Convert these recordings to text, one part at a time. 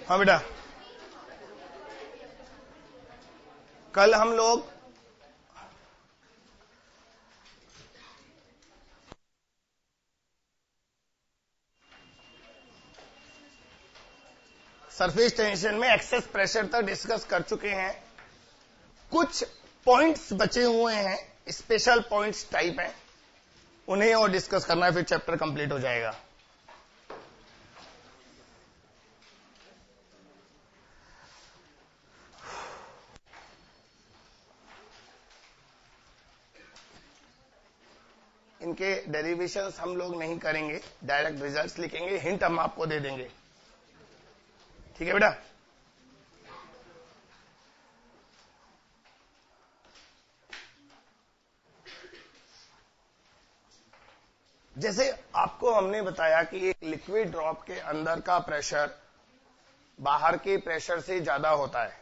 हाँ बेटा, कल हम लोग सरफेस टेंशन में एक्सेस प्रेशर तक डिस्कस कर चुके हैं। कुछ पॉइंट्स बचे हुए हैं, स्पेशल पॉइंट्स टाइप हैं, उन्हें और डिस्कस करना है, फिर चैप्टर कंप्लीट हो जाएगा। इनके डेरिवेशंस हम लोग नहीं करेंगे, डायरेक्ट रिजल्ट्स लिखेंगे, हिंट हम आपको दे देंगे। ठीक है बेटा? जैसे आपको हमने बताया कि एक लिक्विड ड्रॉप के अंदर का प्रेशर बाहर के प्रेशर से ज्यादा होता है।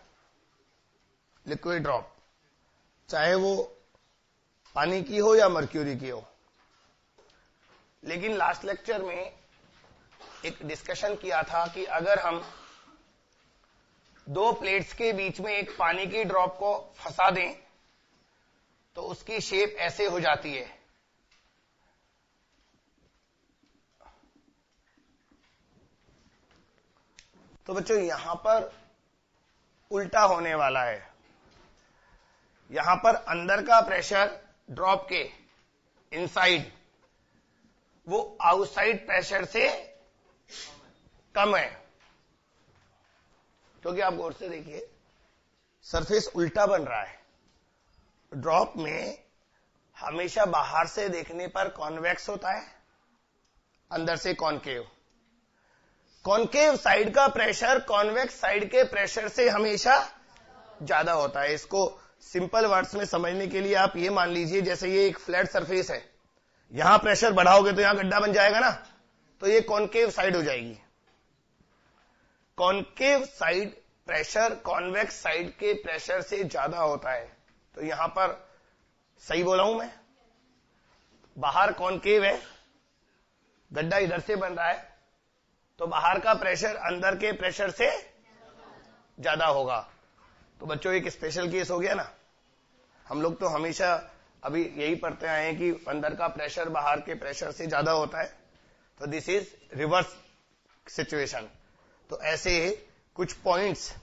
लिक्विड ड्रॉप चाहे वो पानी की हो या मर्क्यूरी की हो। लेकिन लास्ट लेक्चर में एक डिस्कशन किया था कि अगर हम दो प्लेट्स के बीच में एक पानी की ड्रॉप को फंसा दें तो उसकी शेप ऐसे हो जाती है। तो बच्चों यहां पर उल्टा होने वाला है। यहां पर अंदर का प्रेशर ड्रॉप के इनसाइड वो आउटसाइड प्रेशर से कम है। क्योंकि आप गौर से देखिए, सरफेस उल्टा बन रहा है। ड्रॉप में हमेशा बाहर से देखने पर कॉन्वेक्स होता है, अंदर से कॉनकेव। कॉनकेव साइड का प्रेशर कॉन्वेक्स साइड के प्रेशर से हमेशा ज्यादा होता है। इसको सिंपल वर्ड्स में समझने के लिए आप ये मान लीजिए, जैसे ये एक फ्लैट सरफेस है, यहां प्रेशर बढ़ाओगे तो यहां गड्ढा बन जाएगा ना, तो ये कॉनकेव साइड हो जाएगी। Concave side pressure convex side के प्रेशर से ज्यादा होता है। तो यहां पर सही बोला हूं मैं? बाहर कॉनकेव है, गड्ढा इधर से बन रहा है, तो बाहर का प्रेशर अंदर के प्रेशर से ज्यादा होगा। तो बच्चों एक स्पेशल केस हो गया ना। हम लोग तो हमेशा अभी यही पढ़ते आए हैं कि अंदर का प्रेशर बाहर के प्रेशर से ज्यादा होता है। तो दिस इज रिवर्स सिचुएशन। तो ऐसे कुछ पॉइंट्स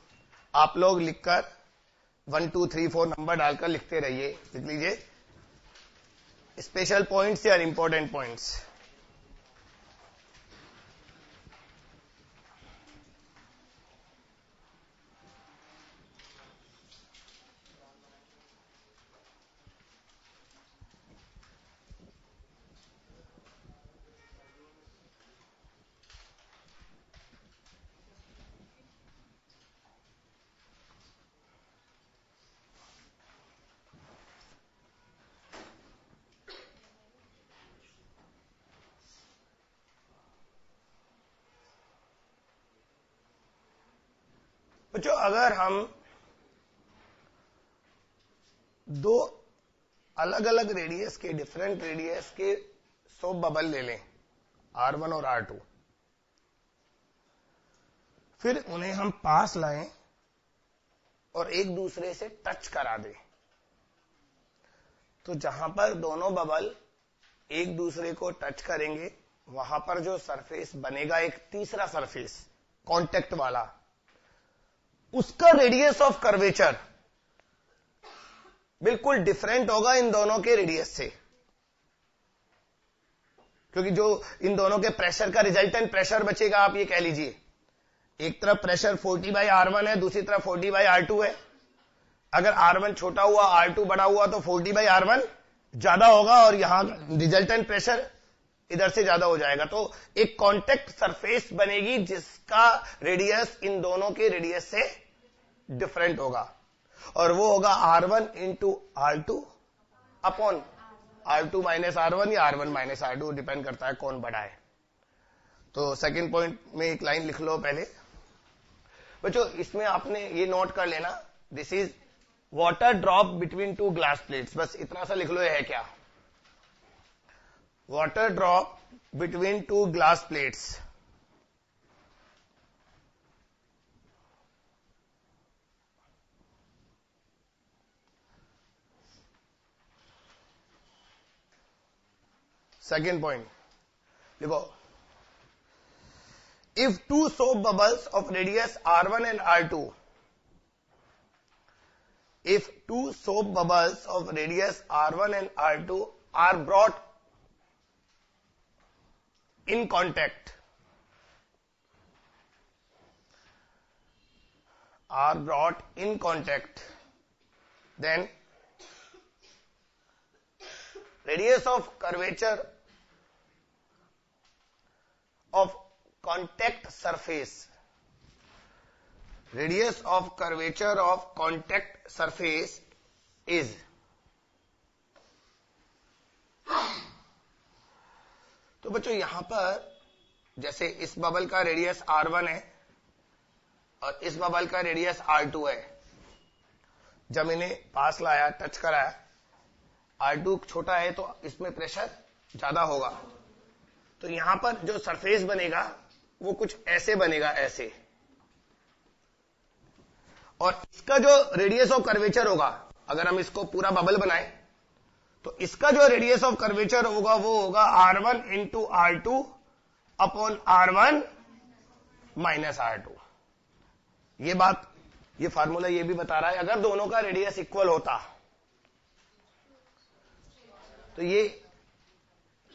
आप लोग लिखकर 1 2 3 4 नंबर डालकर लिखते रहिए। लिख लीजिए स्पेशल पॉइंट्स या इंपॉर्टेंट पॉइंट्स। बच्चों अगर हम दो अलग अलग रेडियस के, डिफरेंट रेडियस के सोप बबल ले लें, R1 और R2, फिर उन्हें हम पास लाएं और एक दूसरे से टच करा दें, तो जहां पर दोनों बबल एक दूसरे को टच करेंगे वहां पर जो सरफेस बनेगा, एक तीसरा सरफेस कांटेक्ट वाला, उसका रेडियस ऑफ कर्वेचर बिल्कुल डिफरेंट होगा इन दोनों के रेडियस से। क्योंकि जो इन दोनों के प्रेशर का रिजल्टेंट प्रेशर बचेगा, आप ये कह लीजिए एक तरफ प्रेशर 40/R1 है, दूसरी तरफ 40/R2 है। अगर R1 छोटा हुआ R2 बड़ा हुआ तो 40/R1 ज्यादा होगा और यहां रिजल्टेंट प्रेशर इधर से ज्यादा हो जाएगा। तो एक कांटेक्ट सरफेस बनेगी जिसका रेडियस इन दोनों के रेडियस से डिफरेंट होगा, और वो होगा R1 into R2 upon R2 minus R1 या R1 माइनस R2, डिपेंड करता है कौन बड़ा है। तो सेकंड पॉइंट में एक लाइन लिख लो पहले। बच्चों इसमें आपने ये नोट कर लेना, this is water drop between two glass plates. बस इतना सा लिख लो, ये है क्या? Water drop between two glass plates. Second point देखो, if two soap bubbles of radius R1 and R2, if two soap bubbles of radius R1 and R2 are brought in contact, then radius of curvature of contact surface, radius of curvature of contact surface is, तो बच्चों यहां पर जैसे इस bubble का radius R1 है और इस बबल का रेडियस R2 है, जब इन्हें पास लाया, टच कराया, R2 छोटा है तो इसमें प्रेशर ज्यादा होगा, तो यहां पर जो सरफेस बनेगा वो कुछ ऐसे बनेगा, ऐसे। और इसका जो रेडियस ऑफ कर्वेचर होगा, अगर हम इसको पूरा बबल बनाएं तो इसका जो रेडियस ऑफ कर्वेचर होगा वो होगा R1 into R2 upon R1 minus R2। ये बात, ये फार्मूला ये भी बता रहा है अगर दोनों का रेडियस इक्वल होता तो ये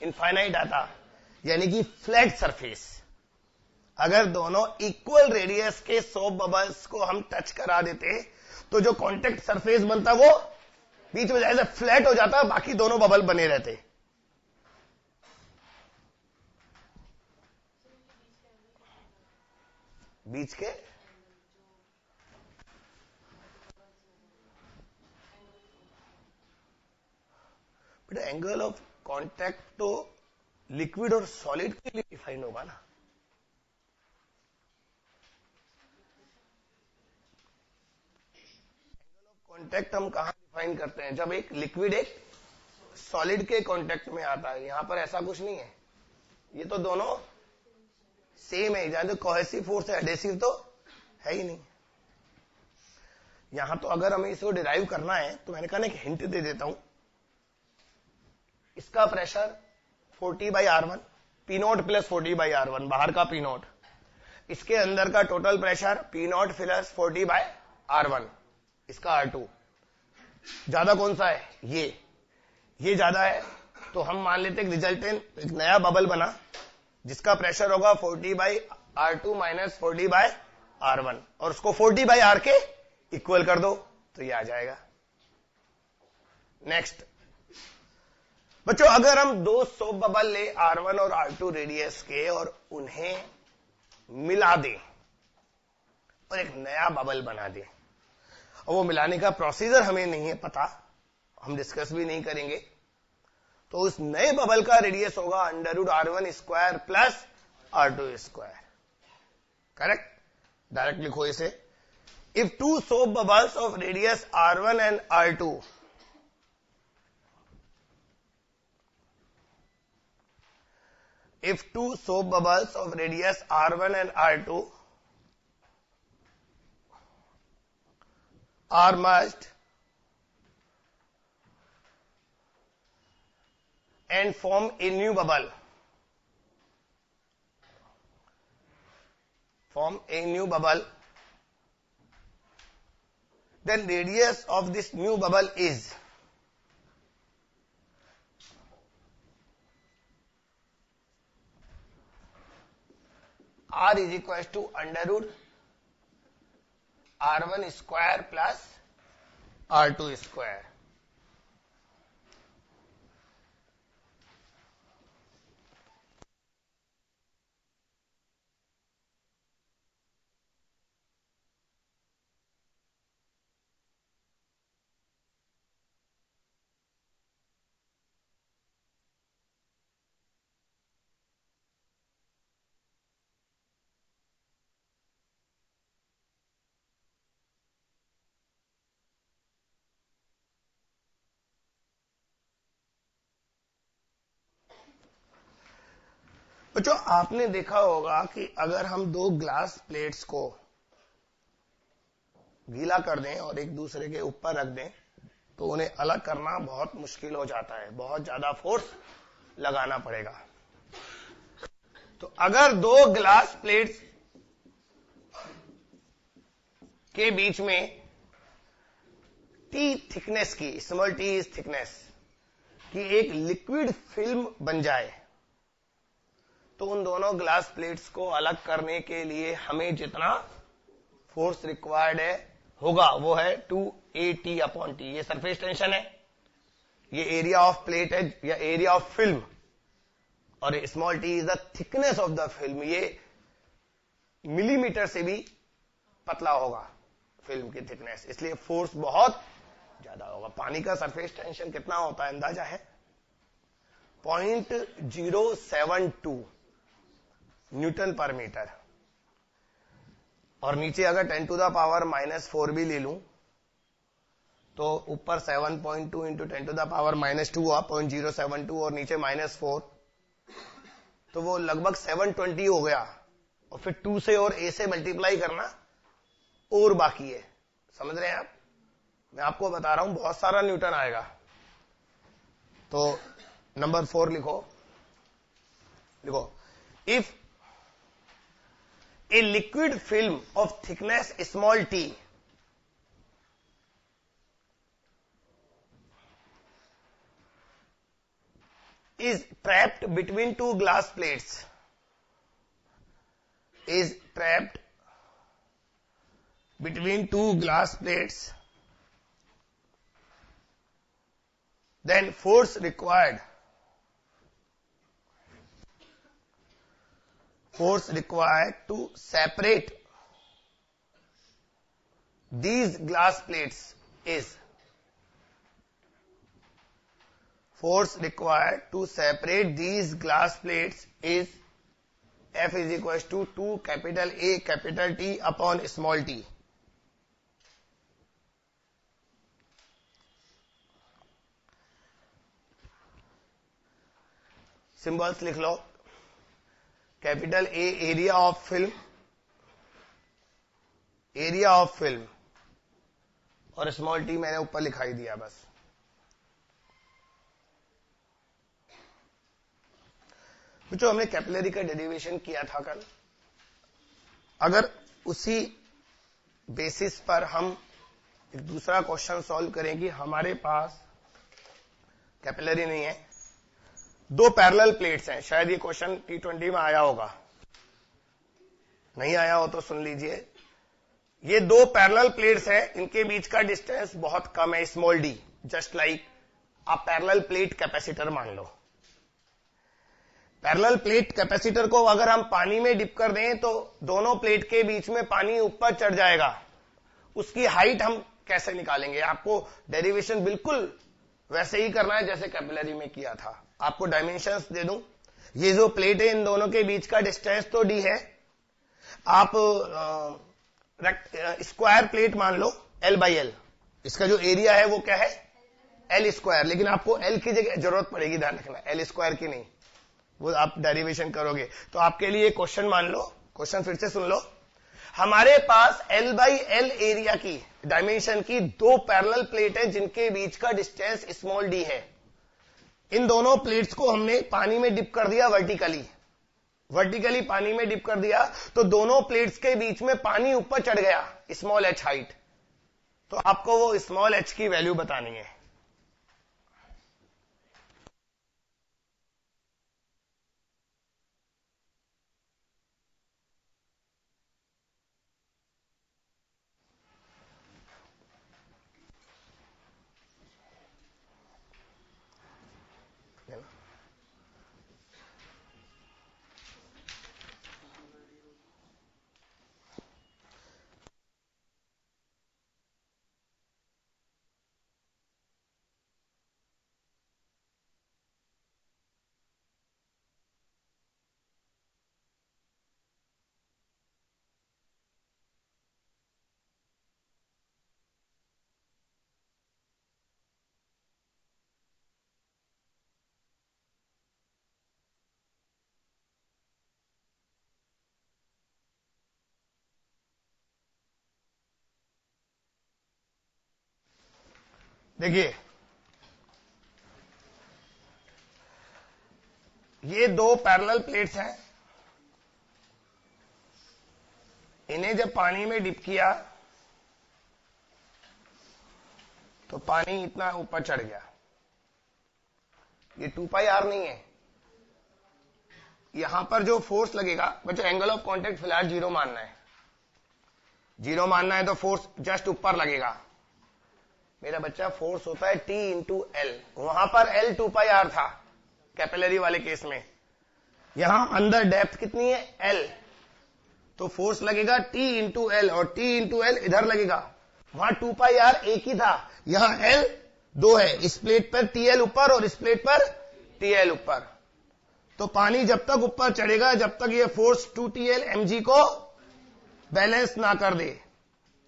इनफाइनाइट आता, यानी कि फ्लैट सरफेस। अगर दोनों इक्वल रेडियस के सोप बबल्स को हम टच करा देते तो जो कांटेक्ट सरफेस बनता वो बीच में ऐसे फ्लैट हो जाता, बाकी दोनों बबल बने रहते। बीच के बट एंगल ऑफ कांटेक्ट तो लिक्विड और सॉलिड के लिए डिफाइन होगा ना। एंगल ऑफ कांटेक्ट हम कहां डिफाइन करते हैं? जब एक लिक्विड एक सॉलिड के कांटेक्ट में आता है। यहां पर ऐसा कुछ नहीं है, ये तो दोनों सेम है, जहां जो कोहेसिव फोर्स है, एडेसिव तो है ही नहीं। यहां तो अगर हमें इसको डिराइव करना है तो मैंने कहा ना, एक हिंट दे देता हूं। इसका pressure 40/R1, P0 plus 40/R1, बाहर का P0। इसके अंदर का total pressure P0 plus 40/R1, इसका R2। ज्यादा कौन सा है? ये ज्यादा है, तो हम मान लेते हैं रिजल्टेंट एक नया बबल बना जिसका प्रेशर होगा 40/R2 माइनस 40/R1, और उसको 40/R के इक्वल कर दो तो ये आ जाएगा। नेक्स्ट बच्चों, अगर हम दो सोप बबल ले R1 और R2 रेडियस के और उन्हें मिला दें और एक नया बबल बना दें, और वो मिलाने का प्रोसीजर हमें नहीं है पता, हम डिस्कस भी नहीं करेंगे, तो उस नए बबल का रेडियस होगा √R1 square plus R2 square. Correct? Direct लिखो इसे। If two soap bubbles of radius R1 and R2 if two soap bubbles of radius R1 and R2 are merged and form a new bubble, then radius of this new bubble is R is equals to √R1 square plus R2 square. बच्चों, आपने देखा होगा कि अगर हम दो glass plates को गीला कर दें और एक दूसरे के ऊपर रख दें तो उन्हें अलग करना बहुत मुश्किल हो जाता है, बहुत ज्यादा फोर्स लगाना पड़ेगा। तो अगर दो ग्लास प्लेट्स के बीच में टी थिकनेस की, स्मॉल टी इज थिकनेस की एक लिक्विड फिल्म बन जाए, तो उन दोनों ग्लास प्लेट्स को अलग करने के लिए हमें जितना फोर्स रिक्वायर्ड है होगा वो है 2AT/T। ये सरफेस टेंशन है, ये एरिया ऑफ प्लेट है या एरिया ऑफ फिल्म, और small T is the thickness of the film. ये मिलीमीटर से भी पतला होगा फिल्म की थिकनेस, इसलिए फोर्स बहुत ज्यादा होगा। पानी का सरफेस टेंशन कितना होता है अंदाजा है? 0.072 न्यूटन पर मीटर। और नीचे अगर 10⁻⁻⁴ भी ले लूं तो ऊपर 7.2 इंटू 10⁻⁻² हुआ 0.072 और नीचे -4, तो वो लगभग 720 हो गया। और फिर 2 से और a से मल्टीप्लाई करना और बाकी है। समझ रहे हैं आप? मैं आपको बता रहा हूं बहुत सारा न्यूटन आएगा। तो नंबर 4 लिखो। If a liquid film of thickness small t is trapped between two glass plates, then force required to separate these glass plates is F is equals to 2 capital A capital T upon small t। Symbols लिख लो। Capital A area of film और small t मैंने ऊपर लिखाई दिया बस। जो हमने कैपिलरी का डेरिवेशन किया था कल, अगर उसी बेसिस पर हम एक दूसरा क्वेश्चन सॉल्व करें कि हमारे पास कैपिलरी नहीं है, दो पैरेलल प्लेट्स हैं। शायद ये क्वेश्चन T20 में आया होगा, नहीं आया हो तो सुन लीजिए। ये दो पैरेलल प्लेट्स हैं, इनके बीच का डिस्टेंस बहुत कम है, स्मॉल डी। जस्ट लाइक आप पैरेलल प्लेट कैपेसिटर मान लो। पैरेलल प्लेट कैपेसिटर को अगर हम पानी में डिप कर दें तो दोनों प्लेट के बीच में पानी ऊपर चढ़ जाएगा। उसकी हाइट हम कैसे निकालेंगे? आपको डेरिवेशन बिल्कुल वैसे ही करना है जैसे कैपिलरी में किया था। आपको डायमेंशंस दे दूं, ये जो प्लेट है इन दोनों के बीच का डिस्टेंस तो d है। आप स्क्वायर प्लेट मान लो L/L, इसका जो एरिया है वो क्या है L², लेकिन आपको L की जगह जरूरत पड़ेगी, ध्यान रखना, L² की नहीं, वो आप डेरिवेशन करोगे। तो आपके लिए क्वेश्चन मान लो, क्वेश्चन फिर से सुन लो। हमारे पास L/L एरिया की डायमेंशन की दो पैरेलल प्लेट है जिनके बीच का डिस्टेंस स्मॉल d है। इन दोनों प्लेट्स को हमने पानी में डिप कर दिया, वर्टिकली पानी में डिप कर दिया, तो दोनों प्लेट्स के बीच में पानी ऊपर चढ़ गया, स्मॉल h हाइट। तो आपको वो स्मॉल h की वैल्यू बतानी है। देखिए, ये दो पैरेलल प्लेट्स हैं, इन्हें जब पानी में डिप किया तो पानी इतना ऊपर चढ़ गया। ये 2πr नहीं है। यहां पर जो फोर्स लगेगा, बच्चों एंगल ऑफ कांटेक्ट फिलहाल 0 मानना है। 0 मानना है तो फोर्स जस्ट ऊपर लगेगा। मेरा बच्चा फोर्स होता है T इंटू एल। वहां पर L 2πr था कैपिलरी वाले केस में। यहां अंदर डेप्थ कितनी है? L। तो फोर्स लगेगा T इंटू एल, और T इंटू एल इधर लगेगा। वहां 2πr एक ही था, यहां L 2 है। इस प्लेट पर TL ऊपर और इस प्लेट पर TL ऊपर। तो पानी जब तक ऊपर चढ़ेगा जब तक ये फोर्स 2TL mg को बैलेंस ना कर दे।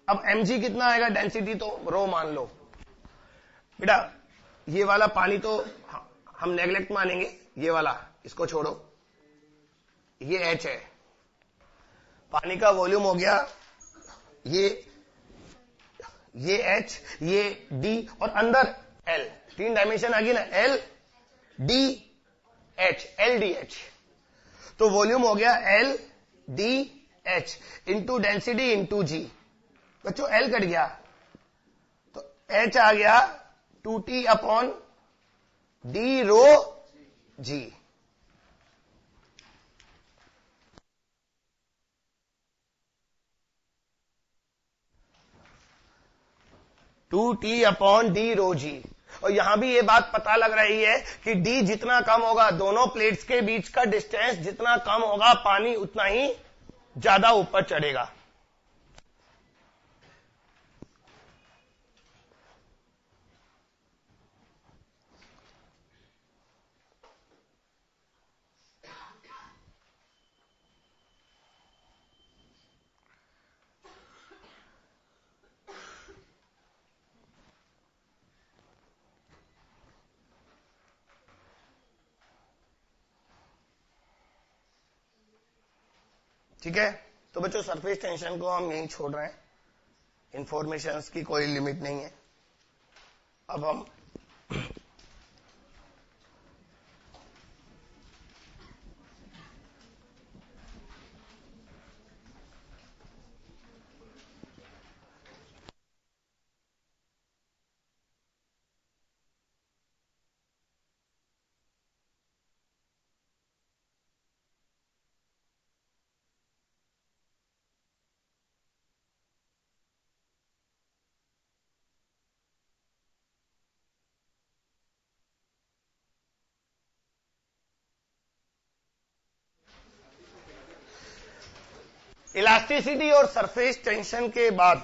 अब mg कितना आएगा? डेंसिटी तो रो मान लो। बेटा ये वाला पानी तो हम नेग्लेक्ट मानेंगे, ये वाला इसको छोड़ो, ये h है। पानी का वॉल्यूम हो गया ये h, ये d और अंदर l। 3 डायमेंशन आ गई ना, l d h, l d h। तो वॉल्यूम हो गया l d h into density into g। बच्चों l कट गया तो h आ गया 2t upon d rho g। Two t upon d rho g. और यहां भी ये बात पता लग रही है कि डी जितना कम होगा, दोनों प्लेट्स के बीच का डिस्टेंस जितना कम होगा, पानी उतना ही ज्यादा ऊपर चढ़ेगा। ठीक है, तो बच्चों सरफेस टेंशन को हम यहीं छोड़ रहे हैं। इंफॉर्मेशंस की कोई लिमिट नहीं है। अब हम इलास्टिसिटी और सरफेस टेंशन के बाद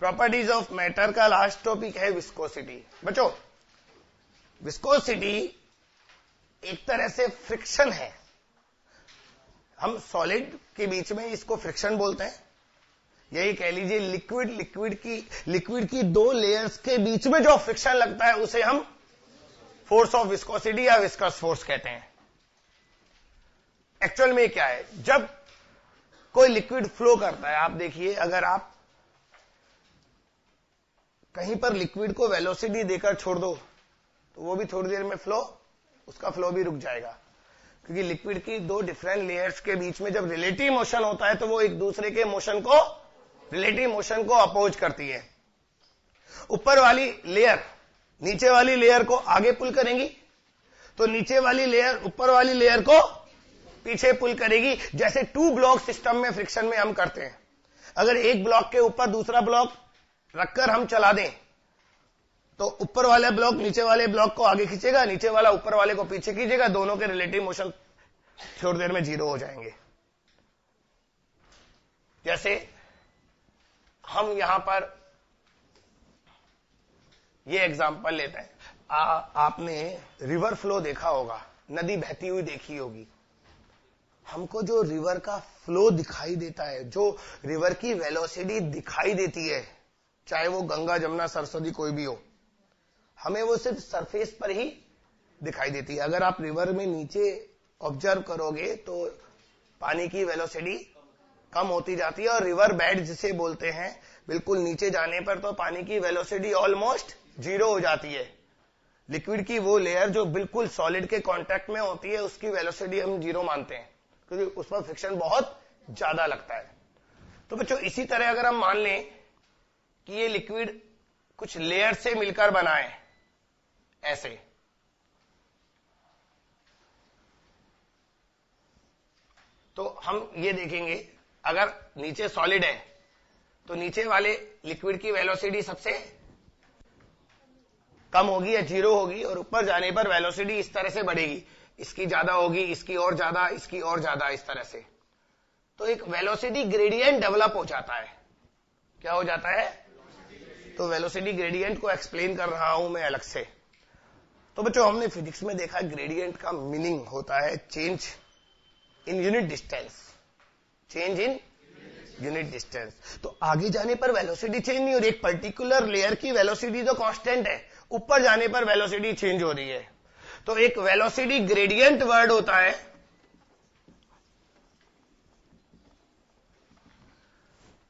प्रॉपर्टीज ऑफ मैटर का लास्ट टॉपिक है विस्कोसिटी। बच्चों विस्कोसिटी एक तरह से फ्रिक्शन है। हम सॉलिड के बीच में इसको फ्रिक्शन बोलते हैं। यही कह लीजिए लिक्विड की दो लेयर्स के बीच में जो फ्रिक्शन लगता है उसे हम फोर्स ऑफ विस्कोसिटी या विस्कस फोर्स कहते हैं। एक्चुअल में क्या है, जब कोई लिक्विड फ्लो करता है, आप देखिए अगर आप कहीं पर लिक्विड को वेलोसिटी देकर छोड़ दो तो वो भी थोड़ी देर में उसका फ्लो भी रुक जाएगा, क्योंकि लिक्विड की दो डिफरेंट लेयर्स के बीच में जब रिलेटिव मोशन होता है तो वो एक दूसरे के रिलेटिव मोशन को अपोज करती है। ऊपर वाली लेयर नीचे वाली लेयर को आगे पुल करेंगी तो नीचे वाली लेयर ऊपर वाली लेयर को पीछे पुल करेगी, जैसे 2 ब्लॉक सिस्टम में फ्रिक्शन में हम करते हैं। अगर एक ब्लॉक के ऊपर दूसरा ब्लॉक रखकर हम चला दें तो ऊपर वाला ब्लॉक नीचे वाले ब्लॉक को आगे खींचेगा, नीचे वाला ऊपर वाले को पीछे खींचेगा, दोनों के रिलेटिव मोशन थोड़ी देर में 0 हो जाएंगे। जैसे हम यहां पर ये एग्जांपल लेते हैं। आपने रिवर फ्लो देखा होगा, नदी बहती हुई देखी होगी। हमको जो रिवर का फ्लो दिखाई देता है, जो रिवर की वेलोसिटी दिखाई देती है, चाहे वो गंगा जमुना सरस्वती कोई भी हो, हमें वो सिर्फ सरफेस पर ही दिखाई देती है। अगर आप रिवर में नीचे ऑब्जर्व करोगे तो पानी की वेलोसिटी कम होती जाती है, और रिवर बेड जिसे बोलते हैं, बिल्कुल नीचे जाने पर तो पानी की वेलोसिटी ऑलमोस्ट 0 हो जाती है। लिक्विड की वो लेयर जो बिल्कुल सॉलिड के कांटेक्ट में होती है उसकी वेलोसिटी हम 0 मानते हैं, क्योंकि उस पर फ्रिक्शन बहुत ज्यादा लगता है। तो बच्चों इसी तरह अगर हम मान लें कि ये लिक्विड कुछ लेयर से मिलकर बना है, ऐसे, तो हम ये देखेंगे अगर नीचे सॉलिड है तो नीचे वाले लिक्विड की वेलोसिटी सबसे कम होगी या 0 होगी, और ऊपर जाने पर वेलोसिटी इस तरह से बढ़ेगी, इसकी ज्यादा होगी, इसकी और ज्यादा, इसकी और ज्यादा, इस तरह से। तो एक वेलोसिटी ग्रेडियंट डेवलप हो जाता है। क्या हो जाता है? तो वेलोसिटी ग्रेडियंट को एक्सप्लेन कर रहा हूं मैं अलग से। तो बच्चों हमने फिजिक्स में देखा ग्रेडियंट का मीनिंग होता है change in unit distance, change in unit distance. तो आगे जाने पर वेलोसिटी चेंज नहीं हो रही, एक पर्टिकुलर लेयर की वेलोसिटी तो कांस्टेंट है, ऊपर जाने पर वेलोसिटी चेंज हो रही है। तो एक वेलोसिटी ग्रेडियंट वर्ड होता है,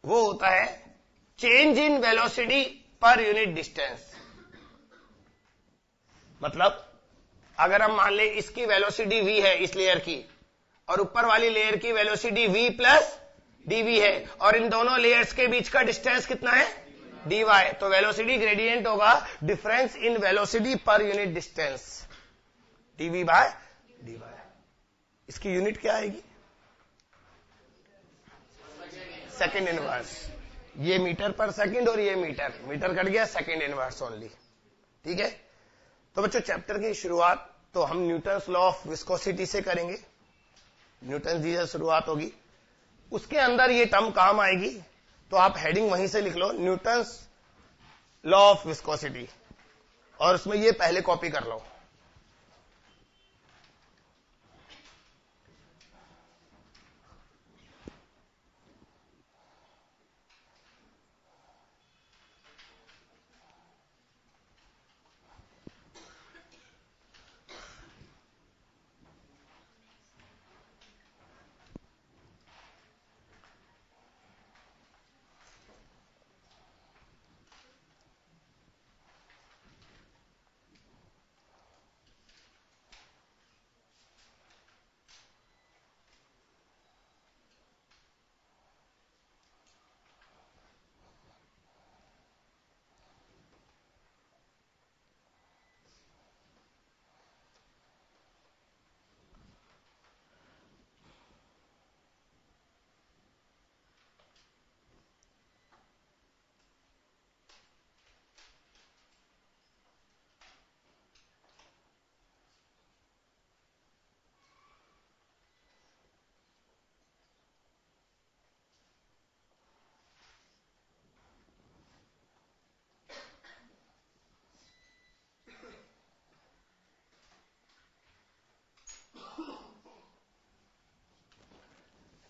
वो होता है change in velocity per unit distance. मतलब अगर हम मान ले इसकी वेलोसिटी v है इस लेयर की, और ऊपर वाली लेयर की वेलोसिटी v प्लस dv है, और इन दोनों लेयर्स के बीच का डिस्टेंस कितना है? dy। तो वेलोसिटी ग्रेडियंट होगा difference in velocity per unit distance, dv by dy। इसकी यूनिट क्या आएगी? Second inverse. ये मीटर पर सेकेंड और ये मीटर, मीटर कट गया, सेकेंड इनवर्स ओनली। ठीक है। तो बच्चों चैप्टर की शुरुआत तो हम न्यूटन्स लॉ ऑफ विस्कोसिटी से करेंगे। न्यूटन जी से शुरुआत होगी, उसके अंदर ये टर्म काम आएगी, तो आप हेडिंग वहीं से लिख लो, न्यूटन्स लॉ ऑफ विस्कोसिटी, और उसमें ये पहले कॉपी कर लो।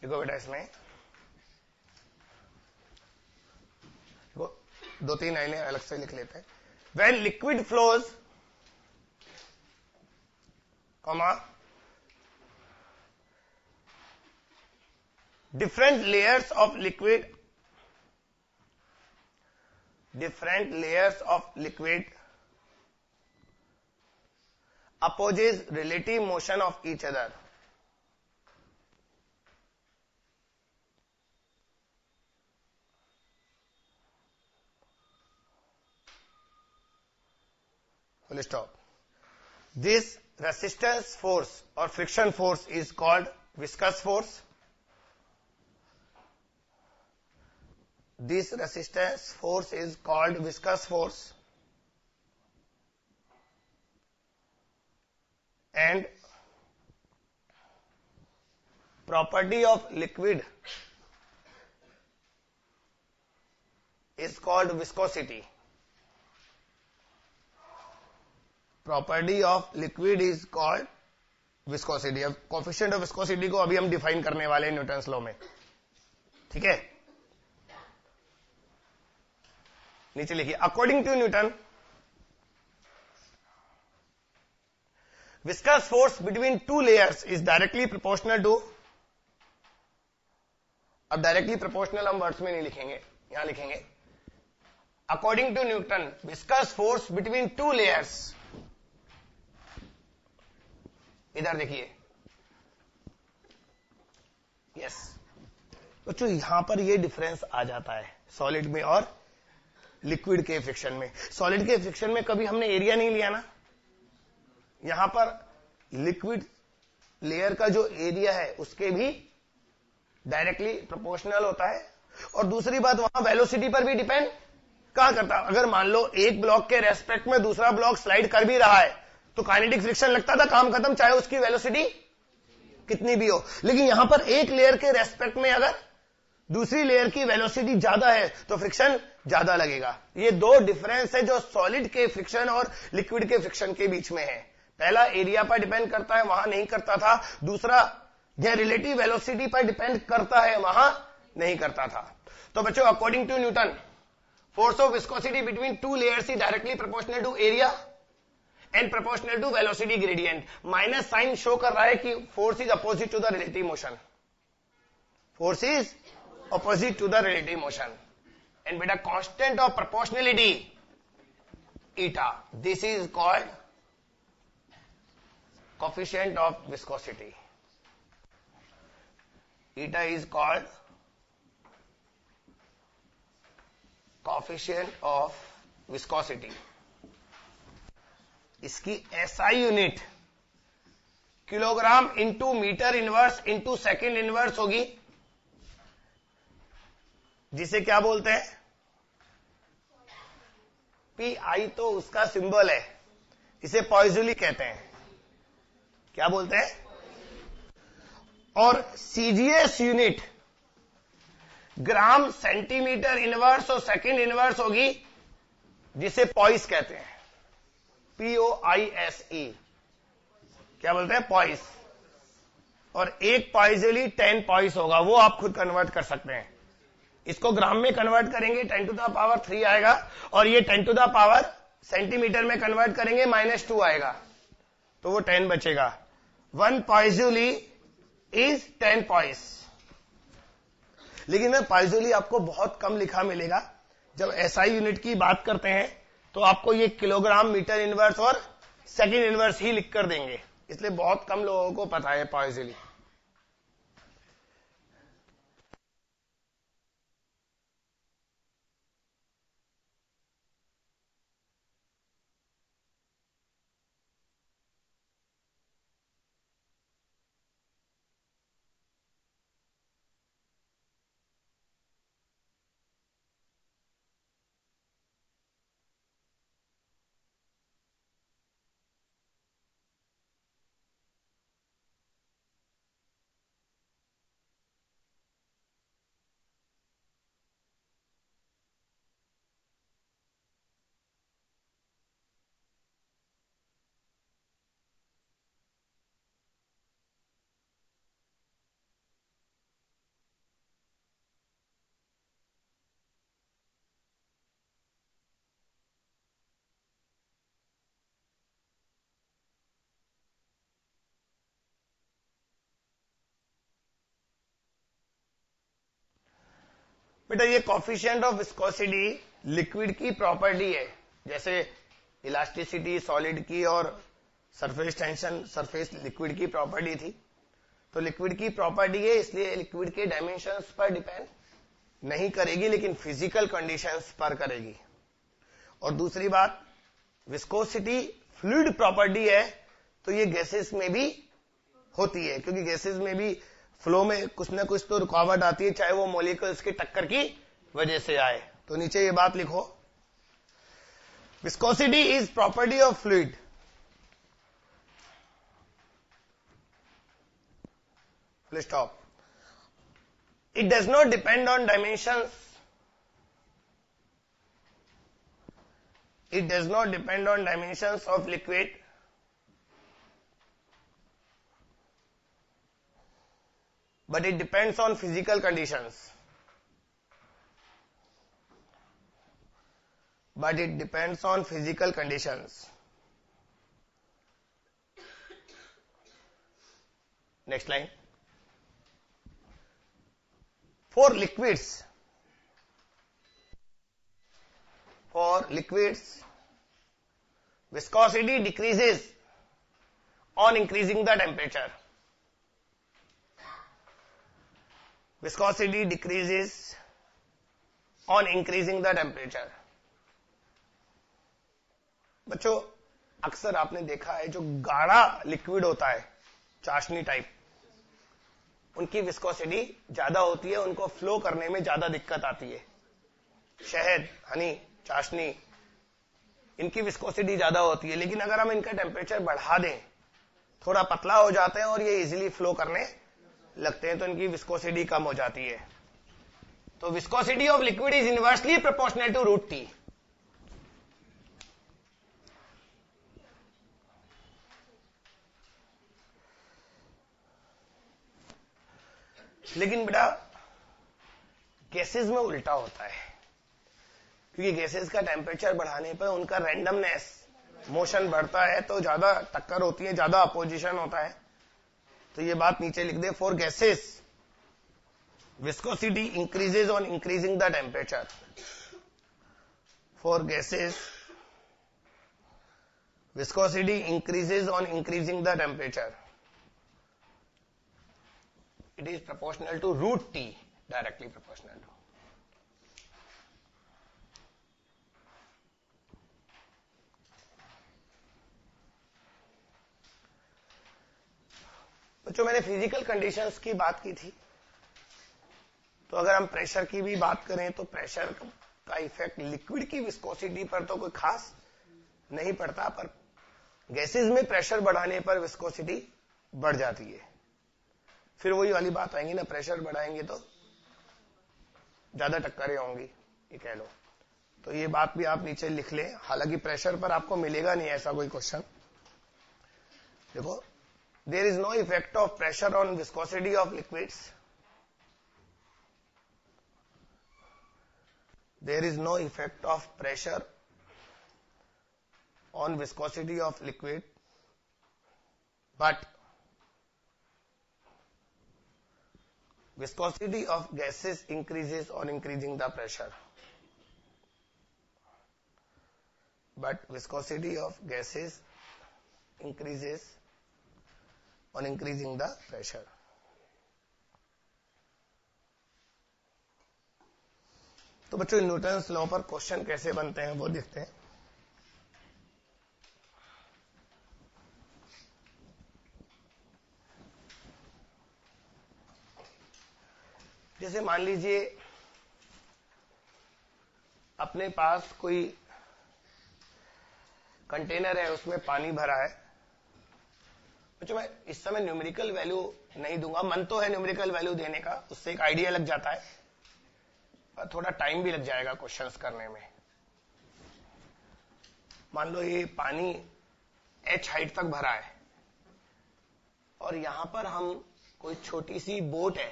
देखो बेटा इसमें देखो 2-3 लाइनें अलग से लिख लेते हैं। When liquid flows, comma, different layers of liquid opposes relative motion of each other. Full stop. This resistance force or friction force is called viscous force. This resistance force is called viscous force, and property of liquid is called viscosity. Property of liquid is called viscosity. अब coefficient of viscosity को अभी हम define करने वाले हैं Newton's law में। ठीक है, नीचे लिखिए, according to Newton viscous force between two layers is directly proportional to, अब डायरेक्टली प्रोपोर्शनल हम वर्ड्स में नहीं लिखेंगे, यहां लिखेंगे according to Newton viscous force between two layers इधर देखिए, यस बच्चों यहां पर ये डिफरेंस आ जाता है सॉलिड में और लिक्विड के फ्रिक्शन में। सॉलिड के फ्रिक्शन में कभी हमने एरिया नहीं लिया ना, यहां पर लिक्विड लेयर का जो एरिया है उसके भी डायरेक्टली प्रोपोर्शनल होता है। और दूसरी बात, वहां वेलोसिटी पर भी डिपेंड कहां करता है। अगर मान लो एक ब्लॉक के रेस्पेक्ट में दूसरा ब्लॉक स्लाइड कर भी रहा है तो काइनेटिक फ्रिक्शन लगता था, काम खत्म, चाहे उसकी वेलोसिटी कितनी भी हो। लेकिन यहां पर एक लेयर के रेस्पेक्ट में अगर दूसरी लेयर की वेलोसिटी ज्यादा है तो फ्रिक्शन ज्यादा लगेगा। ये दो डिफरेंस है जो सॉलिड के फ्रिक्शन और लिक्विड के फ्रिक्शन के बीच में है। पहला एरिया पर डिपेंड करता है, वहां नहीं करता था। दूसरा यह रिलेटिव वेलोसिटी पर डिपेंड करता है, वहां नहीं करता था। तो बच्चों according to Newton force of viscosity between two layers is directly proportional to area and proportional to velocity gradient. Minus sign show कर रहा है कि force is opposite to the relative motion, force is opposite to the relative motion. And beta constant of proportionality eta, this is called coefficient of viscosity. Eta is called coefficient of viscosity. इसकी SI unit kilogram into metre inverse into second inverse होगी, जिसे क्या बोलते हैं PI, तो उसका symbol है, इसे पॉइजोली कहते हैं। क्या बोलते हैं? और CGS unit gram centimetre inverse और सेकेंड इनवर्स होगी, जिसे पॉइस कहते हैं, POISE। क्या बोलते हैं? पॉइस। और एक पॉइजोली 10 पॉइस होगा, वो आप खुद कन्वर्ट कर सकते हैं। इसको ग्राम में कन्वर्ट करेंगे 10 टू द पावर 3 आएगा, और ये 10 टू द पावर सेंटीमीटर में कन्वर्ट करेंगे -2 आएगा, तो वो 10 बचेगा। 1 पॉइजोली इज 10 पॉइस। लेकिन पॉइजोली आपको बहुत कम लिखा मिलेगा। जब SI यूनिट की बात करते हैं तो आपको ये किलोग्राम मीटर इनवर्स और सेकेंड इनवर्स ही लिख कर देंगे, इसलिए बहुत कम लोगों को पता है पॉइजोली। बेटा ये कॉफिशिएंट ऑफ विस्कोसिटी लिक्विड की प्रॉपर्टी है, जैसे इलास्टिसिटी सॉलिड की और सरफेस टेंशन सरफेस लिक्विड की प्रॉपर्टी थी। तो लिक्विड की प्रॉपर्टी है, इसलिए लिक्विड के डायमेंशंस पर डिपेंड नहीं करेगी, लेकिन फिजिकल कंडीशंस पर करेगी। और दूसरी बात, विस्कोसिटी फ्लूइड प्रॉपर्टी है, तो ये गैसेस में भी होती है, क्योंकि गैसेस में भी फ्लो में कुछ ना कुछ तो रुकावट आती है, चाहे वो मॉलिक्यूल्स की टक्कर की वजह से आए। तो नीचे ये बात लिखो, viscosity is property of fluid full stop. It does not depend on dimensions. It does not depend on dimensions of liquid, but it depends on physical conditions. But it depends on physical conditions. Next line. For liquids, viscosity decreases on increasing the temperature. Viscosity decreases on increasing the temperature. बच्चों अक्सर आपने देखा है जो गाढ़ा liquid होता है चाशनी टाइप, उनकी विस्कोसिटी ज्यादा होती है, उनको फ्लो करने में ज्यादा दिक्कत आती है. शहद, हनी, चाशनी, इनकी विस्कोसिटी ज्यादा होती है. लेकिन अगर हम इनका टेम्परेचर बढ़ा दें, थोड़ा पतला हो जाते हैं और ये इजीली फ्लो करने लगते हैं, तो इनकी विस्कोसिटी कम हो जाती है. तो viscosity of liquid is inversely proportional to root T. लेकिन बेटा गैसेस में उल्टा होता है, क्योंकि गैसेस का टेम्परेचर बढ़ाने पर उनका रैंडमनेस, मोशन बढ़ता है, तो ज्यादा टक्कर होती है, ज्यादा अपोजिशन होता है. तो ये बात नीचे लिख दे. For gases viscosity increases on increasing the temperature. For gases viscosity increases on increasing the temperature. It is proportional to root T, directly proportional to. बच्चों मैंने फिजिकल कंडीशंस की बात की थी, तो अगर हम प्रेशर की भी बात करें तो प्रेशर का इफेक्ट लिक्विड की विस्कोसिटी पर तो कोई खास नहीं पड़ता, पर गैसेस में प्रेशर बढ़ाने पर विस्कोसिटी बढ़ जाती है. फिर वही वाली बात आएंगी ना, प्रेशर बढ़ाएंगे तो ज्यादा टक्करें होंगी, ये कह लो. तो ये बात भी आप नीचे लिख लें. हालांकि प्रेशर पर आपको मिलेगा नहीं ऐसा कोई क्वेश्चन. देखो, there is no effect of pressure on viscosity of liquids. There is no effect of pressure on viscosity of liquid, but viscosity of gases increases on increasing the pressure. But viscosity of gases increases on increasing the pressure. तो बच्चों Newton's law पर question कैसे बनते हैं वो देखते हैं. जैसे मान लीजिए अपने पास कोई कंटेनर है, उसमें पानी भरा है. बच्चों मैं इस समय न्यूमेरिकल वैल्यू नहीं दूंगा, मन तो है न्यूमेरिकल वैल्यू देने का, उससे एक आइडिया लग जाता है, पर थोड़ा टाइम भी लग जाएगा क्वेश्चंस करने में. मान लो ये पानी h हाइट तक भरा है और यहां पर हम कोई छोटी सी बोट है,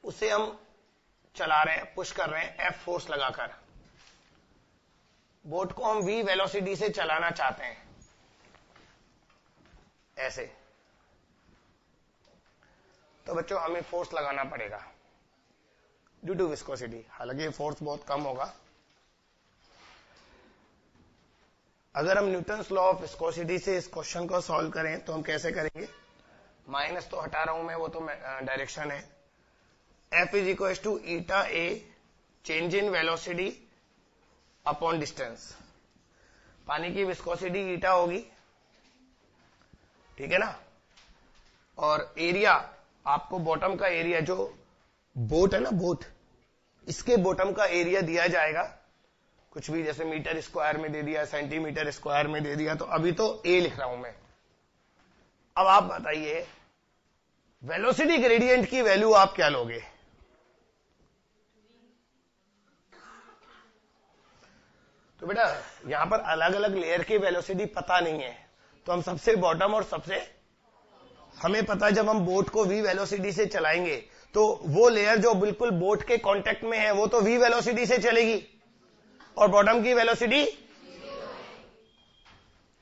उसे हम चला रहे हैं, पुश कर रहे हैं F फोर्स लगाकर. बोट को हम V वेलोसिटी से चलाना चाहते हैं, ऐसे. तो बच्चों हमें फोर्स लगाना पड़ेगा ड्यू टू विस्कोसिटी. हालांकि फोर्स बहुत कम होगा. अगर हम न्यूटन्स लॉ ऑफ विस्कोसिटी से इस क्वेश्चन को सॉल्व करें तो हम कैसे करेंगे. माइनस तो हटा रहा हूं मैं, वो तो डायरेक्शन है. F is equals to eta A change in velocity upon distance. पानी की विस्कोसिटी ईटा होगी, ठीक है ना. और एरिया, आपको बॉटम का एरिया, जो बोट है ना, बोट, इसके बॉटम का एरिया दिया जाएगा, कुछ भी, जैसे मीटर स्क्वायर में दे दिया, सेंटीमीटर स्क्वायर में दे दिया. तो अभी तो ए लिख रहा हूं मैं. अब आप बताइए वेलोसिटी ग्रेडियंट की वैल्यू आप क्या लोगे. तो बेटा यहां पर अलग अलग लेयर की वेलोसिटी पता नहीं है, तो हम सबसे बॉटम और सबसे, हमें पता है जब हम बोट को v वेलोसिटी से चलाएंगे तो वो लेयर जो बिल्कुल बोट के कांटेक्ट में है वो तो v वेलोसिटी से चलेगी और बॉटम की वेलोसिटी.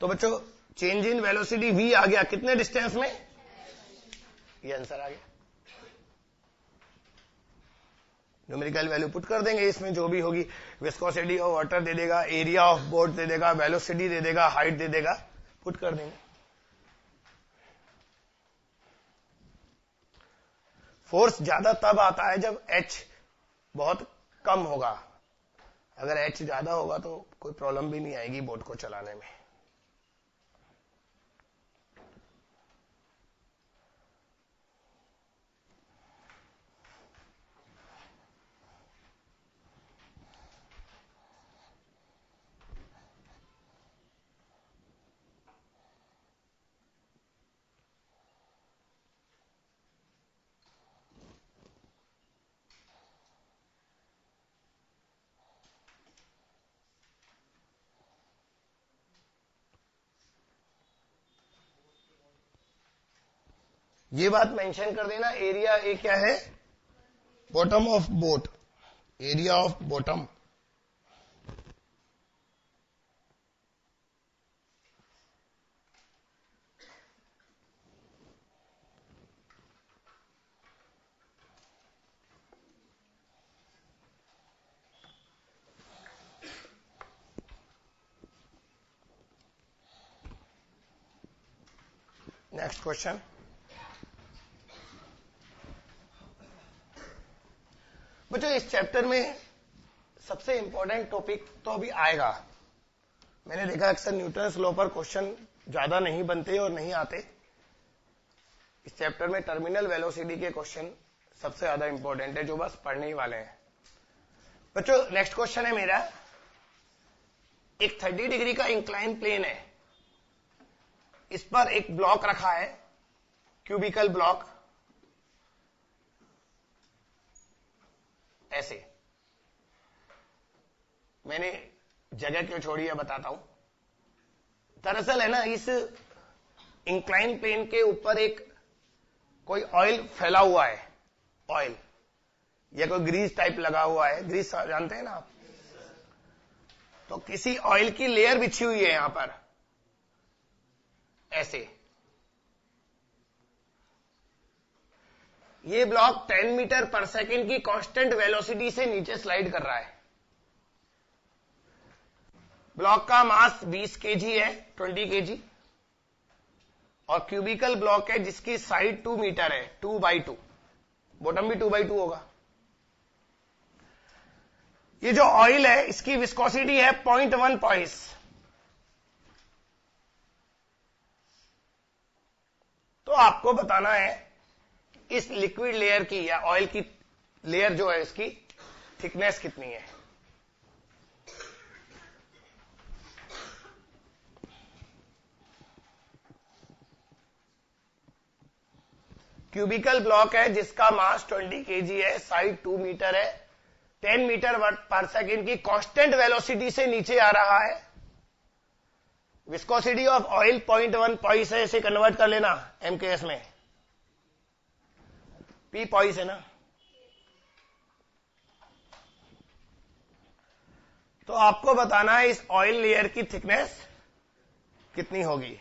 तो बच्चों चेंज इन वेलोसिटी v आ गया कितने डिस्टेंस में, ये आंसर आ गया. न्यूमेरिकल वैल्यू पुट कर देंगे, इसमें जो भी होगी, विस्कोसिटी ऑफ वाटर दे देगा, एरिया ऑफ बोट दे देगा, वेलोसिटी दे देगा, हाइट दे देगा, पुट कर देंगे। फोर्स ज्यादा तब आता है जब H बहुत कम होगा। अगर H ज्यादा होगा तो कोई प्रॉब्लम भी नहीं आएगी बोट को चलाने में। ये बात मेंशन कर देना, एरिया ए क्या है, bottom of boat, area of bottom. Next question. बच्चों इस चैप्टर में सबसे इंपॉर्टेंट टॉपिक तो अभी आएगा। मैंने देखा अक्सर न्यूटन्स लॉ पर क्वेश्चन ज्यादा नहीं बनते और नहीं आते। इस चैप्टर में टर्मिनल वेलोसिटी के क्वेश्चन सबसे ज्यादा इंपॉर्टेंट है, जो बस पढ़ने ही वाले हैं। बच्चों नेक्स्ट क्वेश्चन है मेरा, एक 30 डिग्री का इंक्लाइन प्लेन है, इस पर एक ब्लॉक रखा है, क्यूबिकल ब्लॉक, ऐसे। मैंने जगह क्यों छोड़ी है बताता हूं। दरअसल है ना, इस इंक्लाइन प्लेन के ऊपर एक कोई ऑयल फैला हुआ है, ऑयल या कोई ग्रीस टाइप लगा हुआ है। ग्रीस जानते हैं ना आप? तो किसी ऑयल की लेयर बिछी हुई है यहां पर, ऐसे। ये ब्लॉक 10 मीटर पर सेकेंड की कांस्टेंट वेलोसिटी से नीचे स्लाइड कर रहा है। ब्लॉक का मास 20 केजी है, 20 केजी, और क्यूबिकल ब्लॉक है जिसकी साइड 2 मीटर है, 2x2, बॉटम भी 2x2 होगा। ये जो ऑयल है इसकी विस्कोसिटी है 0.1 पॉइस। तो आपको बताना है इस लिक्विड लेयर की या ऑयल की लेयर जो है इसकी थिकनेस कितनी है। क्यूबिकल ब्लॉक है जिसका मास 20 केजी है, साइड 2 मीटर है, 10 मीटर पर सेकेंड की कांस्टेंट वेलोसिटी से नीचे आ रहा है। विस्कोसिटी ऑफ ऑयल 0.1 पॉइस है, इसे कन्वर्ट कर लेना एमकेएस में, पी पॉइस है ना। तो आपको बताना है इस ऑयल लेयर की थिकनेस कितनी होगी।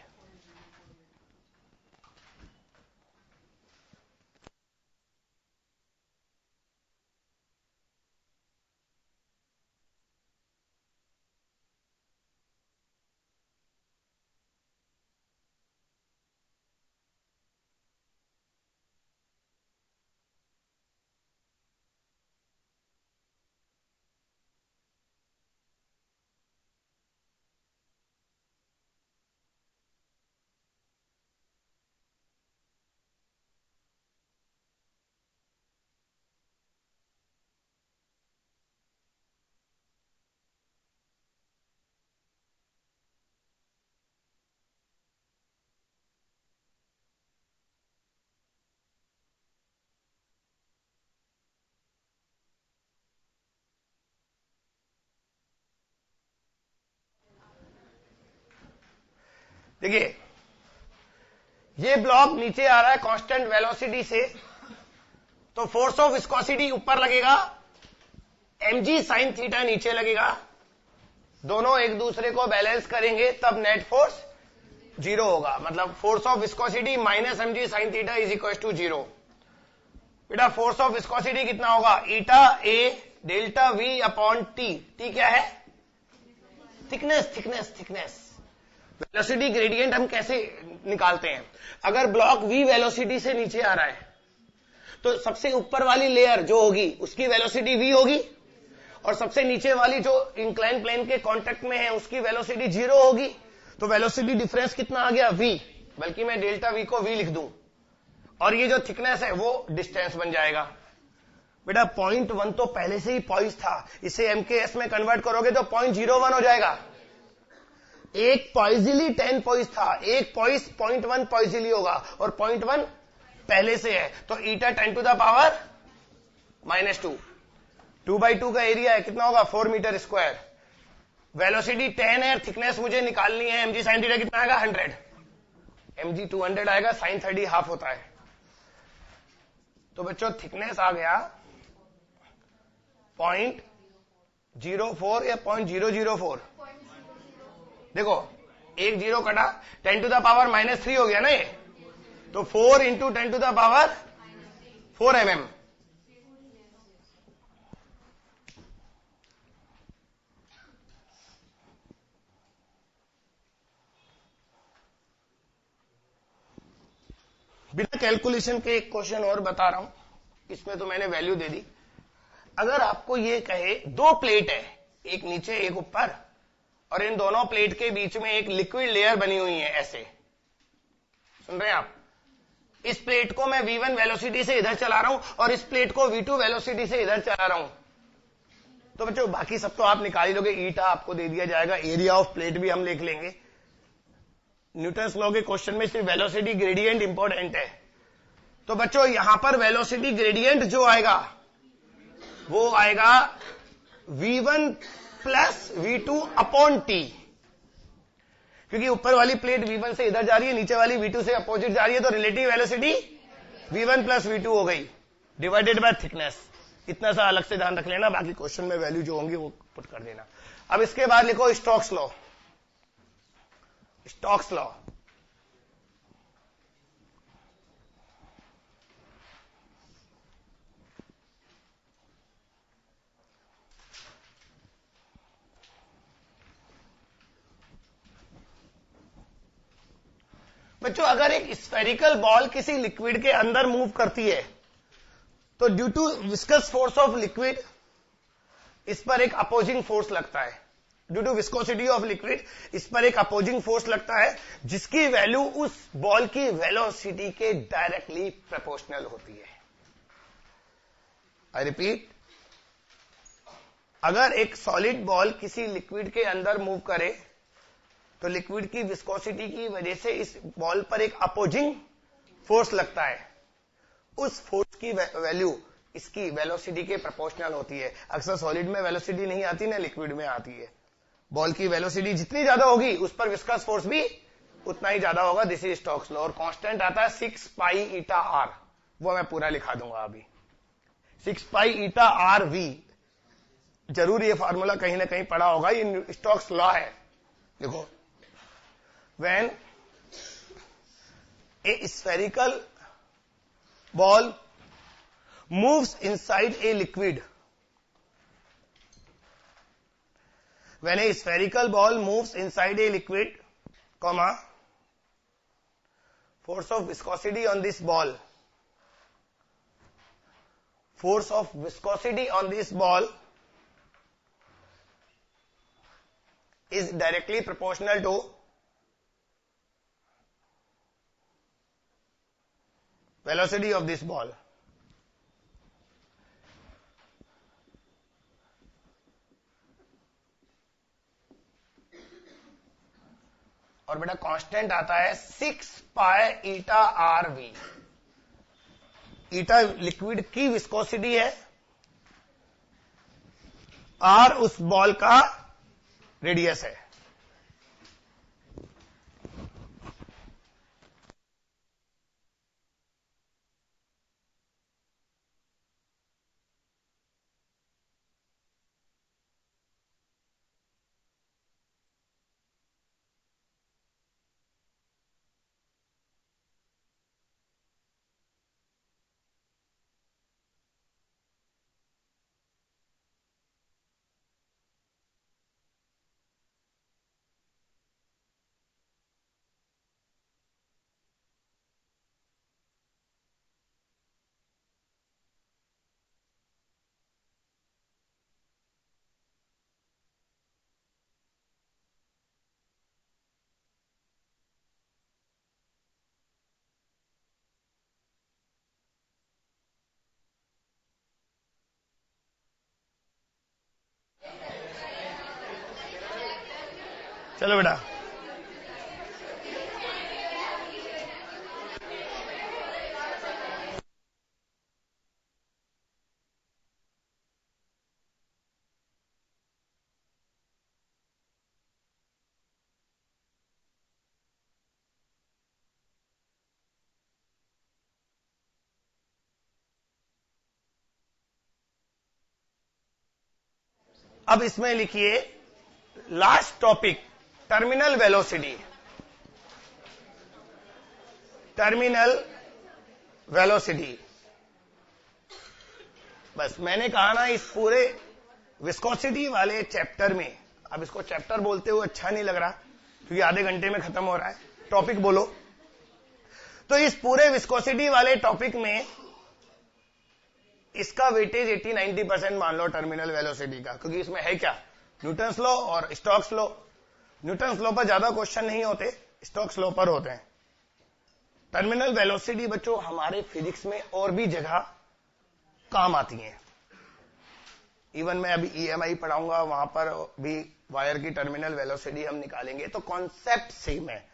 देखिए ये ब्लॉक नीचे आ रहा है कांस्टेंट वेलोसिटी से, तो फोर्स ऑफ विस्कोसिटी ऊपर लगेगा, mg sin थीटा नीचे लगेगा, दोनों एक दूसरे को बैलेंस करेंगे तब नेट फोर्स 0 होगा। मतलब force of viscosity minus mg sin theta is equal to 0। बेटा फोर्स ऑफ विस्कोसिटी कितना होगा, eta A delta v upon t. T क्या है, thickness. Thickness thickness velocity gradient हम कैसे निकालते हैं, अगर ब्लॉक वी वेलोसिटी से नीचे आ रहा है तो सबसे ऊपर वाली लेयर जो होगी उसकी वेलोसिटी वी होगी, और सबसे नीचे वाली जो इंक्लाइन प्लेन के कांटेक्ट में है उसकी वेलोसिटी 0 होगी। तो वेलोसिटी डिफरेंस कितना आ गया, वी, बल्कि मैं डेल्टा वी को वी लिख दूं, और ये जो थिकनेस है वो डिस्टेंस बन जाएगा। बेटा 0.1 तो पहले से ही पॉइस था, इसे एमकेएस में कन्वर्ट करोगे तो 0.01 हो जाएगा। एक पॉइजिली 10 पॉइस था, एक पॉइस 0.1 पॉइजिली होगा, और 0.1 पहले से है, तो ईटा 10 टू द पावर -2, 2/2 का एरिया है, कितना होगा 4 मीटर स्क्वायर। वेलोसिटी 10 है, थिकनेस मुझे निकालनी है, mg sin थीटा कितना आएगा 100, mg 200 आएगा, sin 30 हाफ होता है। तो बच्चों थिकनेस आ गया 0.04 या 0.004, देखो एक जीरो कटा, 10 टू द पावर -3 हो गया ना ये, तो 4 into 10 to the power 4 mm। बिना कैलकुलेशन के एक क्वेश्चन और बता रहा हूं, इसमें तो मैंने वैल्यू दे दी। अगर आपको ये कहे दो प्लेट है, एक नीचे एक ऊपर, और इन दोनों प्लेट के बीच में एक लिक्विड लेयर बनी हुई है, ऐसे सुन रहे हैं आप, इस प्लेट को मैं v1 वेलोसिटी से इधर चला रहा हूं और इस प्लेट को v2 वेलोसिटी से इधर चला रहा हूं, तो बच्चों बाकी सब तो आप निकाल ही लोगे, ईटा आपको दे दिया जाएगा, एरिया ऑफ प्लेट भी हम लिख लेंगे। न्यूटन्स लॉ के क्वेश्चन में सिर्फ वेलोसिटी ग्रेडियंट इंपॉर्टेंट है। तो बच्चों यहां पर वेलोसिटी ग्रेडियंट जो आएगा वो आएगा v1 plus v2 upon T, क्योंकि ऊपर वाली प्लेट v1 से इधर जा रही है, नीचे वाली v2 से अपोजिट जा रही है, तो relative velocity v1 plus v2 हो गई, डिवाइडेड बाय थिकनेस। इतना सा अलग से ध्यान रख लेना, बाकी क्वेश्चन में वैल्यू जो होंगी वो पुट कर देना। अब इसके बाद लिखो स्टोक्स लॉ। स्टोक्स लॉ बच्चों अगर एक स्फेरिकल बॉल किसी लिक्विड के अंदर मूव करती है तो due to viscous force of liquid इस पर एक अपोजिंग फोर्स लगता है, due to viscosity of liquid इस पर एक अपोजिंग फोर्स लगता है, जिसकी वैल्यू उस बॉल की वेलोसिटी के डायरेक्टली प्रोपोर्शनल होती है। आई रिपीट, अगर एक सॉलिड बॉल किसी लिक्विड के अंदर मूव करे तो लिक्विड की विस्कोसिटी की वजह से इस बॉल पर एक अपोजिंग फोर्स लगता है, उस फोर्स की वैल्यू इसकी वेलोसिटी के प्रोपोर्शनल होती है। अक्सर सॉलिड में वेलोसिटी नहीं आती ना लिक्विड में आती है। बॉल की वेलोसिटी जितनी ज्यादा होगी उस पर विस्कस फोर्स भी उतना ही ज्यादा होगा। दिस इज स्टोक्स लॉ, और कांस्टेंट आता है 6 पाई ईटा आर, वो मैं पूरा लिखा दूंगा अभी। 6 पाई ईटा आर वी, जरूर ये फार्मूला कहीं ना कहीं पढ़ा होगा, ये स्टोक्स लॉ है। देखो, when a spherical ball moves inside a liquid, when a spherical ball moves inside a liquid, comma, force of viscosity on this ball, force of viscosity on this ball is directly proportional to velocity of this ball। और बेटा constant आता है 6 pi eta r we. Eta liquid की viscosity है, are उस ball का radius है। चलो बेटा, अब इसमें लिखिए last topic, terminal velocity. Terminal velocity, बस मैंने कहा ना इस पूरे विस्कोसिटी वाले चैप्टर में, अब इसको चैप्टर बोलते हुए अच्छा नहीं लग रहा क्योंकि आधे घंटे में खत्म हो रहा है, टॉपिक बोलो। तो इस पूरे विस्कोसिटी वाले टॉपिक में इसका वेटेज 80-90% मान लो टर्मिनल वेलोसिटी का, क्योंकि इसमें है क्या, न्यूटन्स लॉ और स्टोक्स लॉ। न्यूटन्स लॉ पर ज्यादा क्वेश्चन नहीं होते, स्टोक्स लॉ पर होते हैं। टर्मिनल वेलोसिटी बच्चों हमारे फिजिक्स में और भी जगह काम आती है। इवन मैं अभी EMI पढ़ाऊंगा, वहां पर भी वायर की टर्मिनल वेलोसिटी हम निकालेंगे। तो कॉन्सेप्ट सेम है।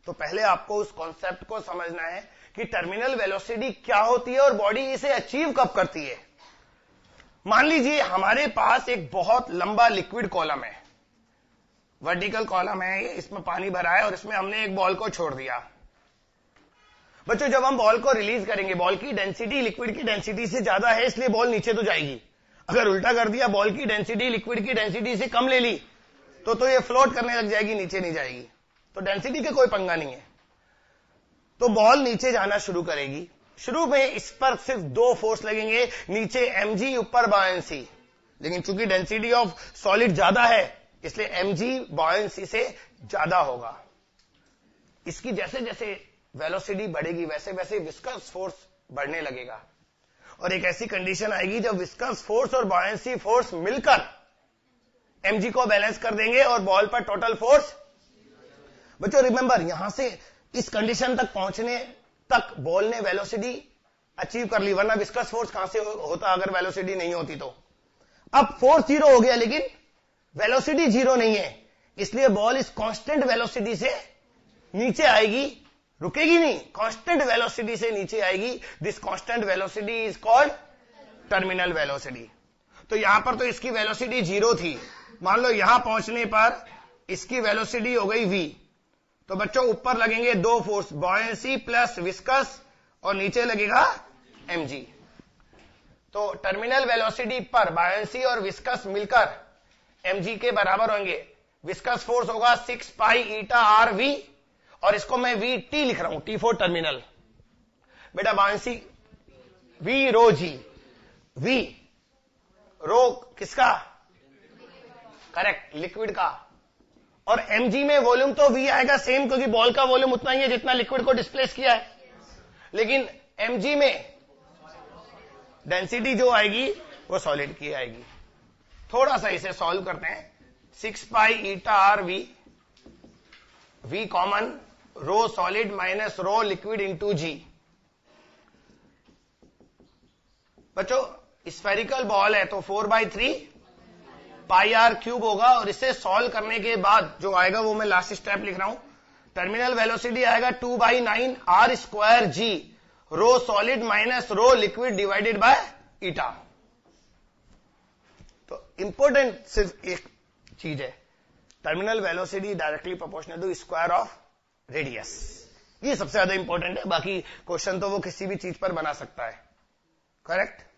तो पहले आपको उस कॉन्सेप्ट को समझना है कि टर्मिनल वेलोसिटी क्या होती है और बॉडी इसे अचीव कब करती है। मान लीजिए हमारे पास एक बहुत लंबा लिक्विड कॉलम है, वर्टिकल कॉलम है, इसमें पानी भरा है और इसमें हमने एक बॉल को छोड़ दिया। बच्चों जब हम बॉल को रिलीज करेंगे, बॉल की डेंसिटी लिक्विड की डेंसिटी से ज्यादा है, इसलिए बॉल नीचे तो जाएगी। अगर उल्टा कर दिया, बॉल की डेंसिटी लिक्विड की डेंसिटी से कम ले ली, तो ये फ्लोट करने लग जाएगी, नीचे नहीं जाएगी। तो डेंसिटी का कोई पंगा नहीं है। तो बॉल नीचे जाना शुरू करेगी। शुरू में इस पर सिर्फ 2 फोर्स लगेंगे, नीचे mg, ऊपर बॉयंसी। लेकिन चूंकि डेंसिटी ऑफ सॉलिड ज्यादा है, इसलिए mg बॉयंसी से ज्यादा होगा। इसकी जैसे जैसे वेलोसिटी बढ़ेगी, वैसे वैसे विस्कस फोर्स बढ़ने लगेगा। और एक ऐसी कंडीशन आएगी जब विस्कस फोर्स और बॉयंसी फोर्स मिलकर mg को बैलेंस कर देंगे और बॉल पर टोटल फोर्स। बच्चों रिमेंबर, यहां से इस कंडीशन तक पहुंचने तक बॉल ने वेलोसिटी अचीव कर ली, वरना विस्कस फोर्स कहां से होता अगर वेलोसिटी नहीं होती तो। अब फोर्स 0 हो गया, लेकिन वेलोसिटी 0 नहीं है, इसलिए बॉल इस कांस्टेंट वेलोसिटी से नीचे आएगी, रुकेगी नहीं, कांस्टेंट वेलोसिटी से नीचे आएगी। This constant velocity is called terminal velocity. तो यहां पर तो इसकी वेलोसिटी 0 थी, मान लो यहां पहुंचने पर इसकी वेलोसिटी हो गई v। तो बच्चों ऊपर लगेंगे 2 फोर्स, बॉयंसी प्लस विस्कस, और नीचे लगेगा mg। तो टर्मिनल वेलोसिटी पर बॉयंसी और विस्कस मिलकर mg के बराबर होंगे। विस्कस फोर्स होगा 6 पाई ईटा rv, और इसको मैं vt लिख रहा हूं, t फॉर टर्मिनल। बेटा बॉयंसी v रो g, v रो किसका, करेक्ट, लिक्विड का। और mg में वॉल्यूम तो v आएगा सेम, क्योंकि बॉल का वॉल्यूम उतना ही है जितना लिक्विड को डिस्प्लेस किया है। लेकिन mg में डेंसिटी जो आएगी वो सॉलिड की आएगी। थोड़ा सा इसे सॉल्व करते हैं। 6 pi eta r v, v common, rho solid minus rho liquid into g. बच्चों स्फेरिकल बॉल है तो 4/3 पाई आर क्यूब होगा, और इसे सॉल्व करने के बाद जो आएगा वो मैं लास्ट स्टेप लिख रहा हूं। टर्मिनल वेलोसिटी आएगा 2/9 r square g, rho solid minus rho liquid divided by eta. तो इंपॉर्टेंट सिर्फ एक चीज है, terminal velocity directly proportional to square of radius. ये सबसे ज्यादा इंपॉर्टेंट है, बाकी क्वेश्चन तो वो किसी भी चीज पर बना सकता है। करेक्ट